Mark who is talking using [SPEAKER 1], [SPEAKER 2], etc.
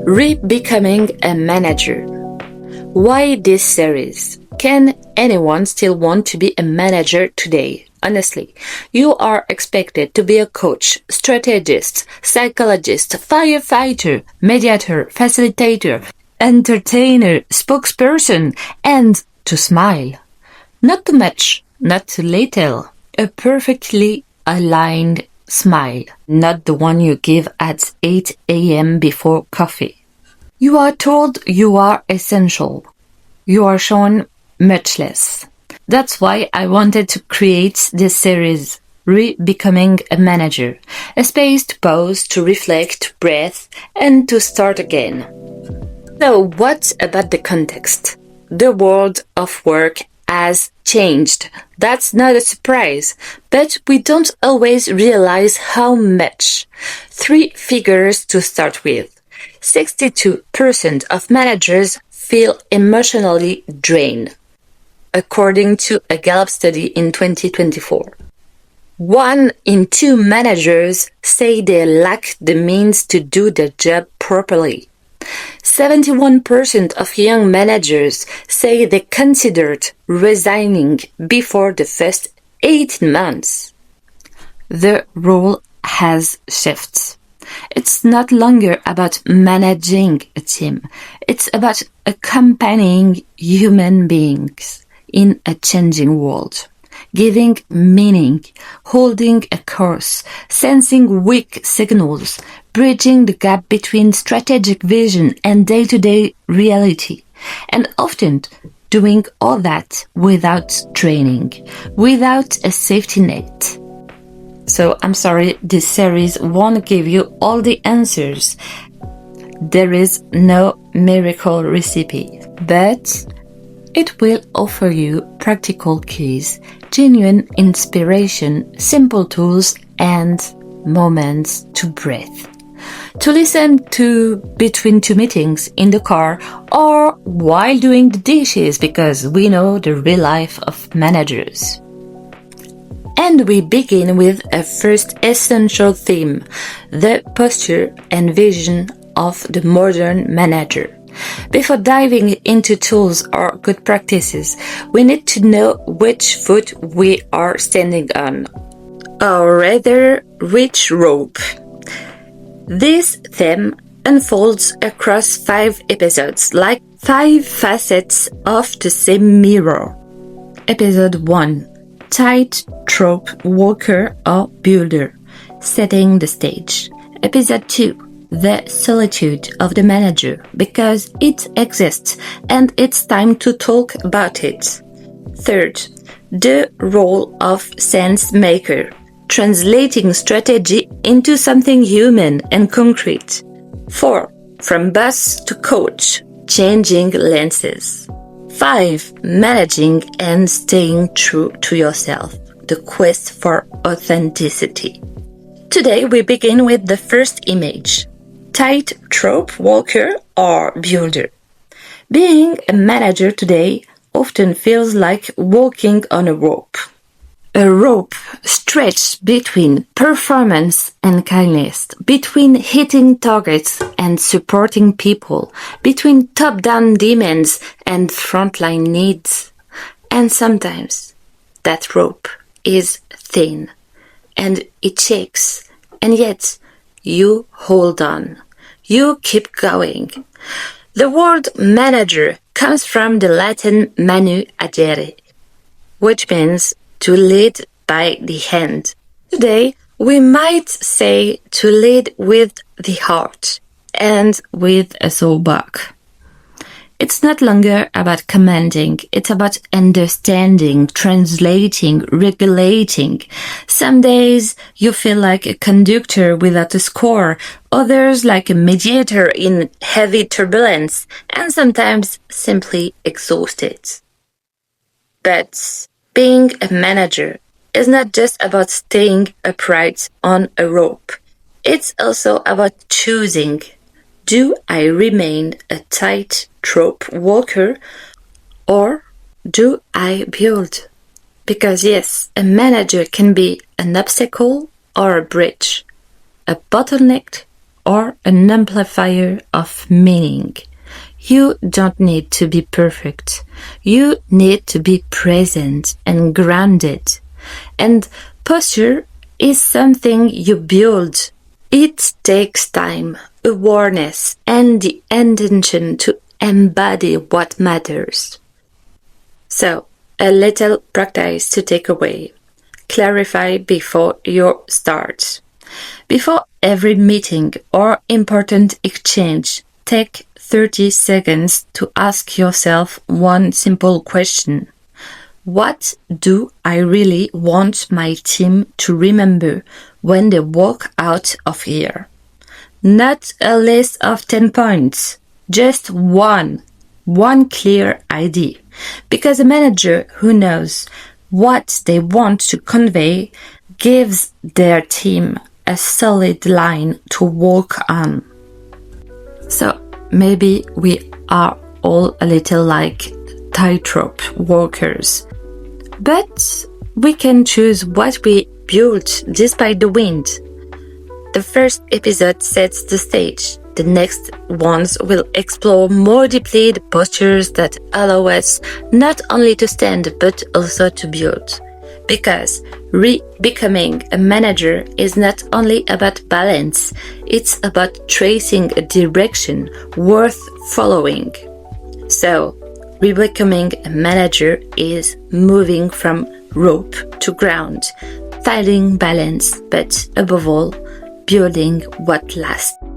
[SPEAKER 1] Re-becoming a manager. Why this series? Can anyone still want to be a manager today? Honestly, you are expected to be a coach, strategist, psychologist, firefighter, mediator, facilitator, entertainer, spokesperson, and to smile. Not too much, not too little. A perfectly aligned smile, not the one you give at 8 a.m. before coffee. You are told you are essential. You are shown much less. That's why I wanted to create this series, Re-becoming a Manager, a space to pause, to reflect, breathe, and to start again. So what about the context? The world of work has changed. That's not a surprise, but we don't always realize how much. 3 figures to start with. 62% of managers feel emotionally drained, according to a Gallup study in 2024. 1 in 2 managers say they lack the means to do their job properly. 71% of young managers say they considered resigning before the first 18 months. The role has shifted. It's not longer about managing a team. It's about accompanying human beings in a changing world, giving meaning, holding a course, sensing weak signals, bridging the gap between strategic vision and day-to-day reality, and often doing all that without training, without a safety net. So I'm sorry, this series won't give you all the answers. There is no miracle recipe, but it will offer you practical keys, genuine inspiration, simple tools, and moments to breathe. To listen to between 2 meetings in the car or while doing the dishes, because we know the real life of managers. And we begin with a first essential theme, the posture and vision of the modern manager. Before diving into tools or good practices, we need to know which foot we are standing on, or rather, which rope. This theme unfolds across 5 episodes, like 5 facets of the same mirror. Episode 1. Tightrope Walker or Builder, setting the stage. Episode 2. The solitude of the manager, because it exists and it's time to talk about it. 3rd, the role of sense maker, translating strategy into something human and concrete. 4, from boss to coach, changing lenses. 5, managing and staying true to yourself, the quest for authenticity. Today we begin with the first image, Tightrope Walker or Builder. Being a manager today often feels like walking on a rope. A rope stretched between performance and kindness, between hitting targets and supporting people, between top-down demands and frontline needs. And sometimes that rope is thin and it shakes, and yet you hold on. You keep going. The word manager comes from the Latin manu agere, which means to lead by the hand. Today, we might say to lead with the heart and with a soul back. It's not longer about commanding, it's about understanding, translating, regulating. Some days you feel like a conductor without a score, others like a mediator in heavy turbulence, and sometimes simply exhausted. But being a manager is not just about staying upright on a rope. It's also about choosing. Do I remain a tightrope walker or do I build? Because yes, a manager can be an obstacle or a bridge, a bottleneck are an amplifier of meaning. You don't need to be perfect. You need to be present and grounded. And posture is something you build. It takes time, awareness, and the intention to embody what matters. So, a little practice to take away. Clarify before you start. Before every meeting or important exchange, take 30 seconds to ask yourself one simple question. What do I really want my team to remember when they walk out of here? Not a list of 10 points, just one clear idea. Because a manager who knows what they want to convey gives their team a solid line to walk on. So maybe we are all a little like tightrope walkers, but we can choose what we build despite the wind. The first episode sets the stage. The next ones will explore more deeply the postures that allow us not only to stand but also to build. Because becoming a manager is not only about balance, it's about tracing a direction worth following. So, becoming a manager is moving from rope to ground, finding balance, but above all, building what lasts.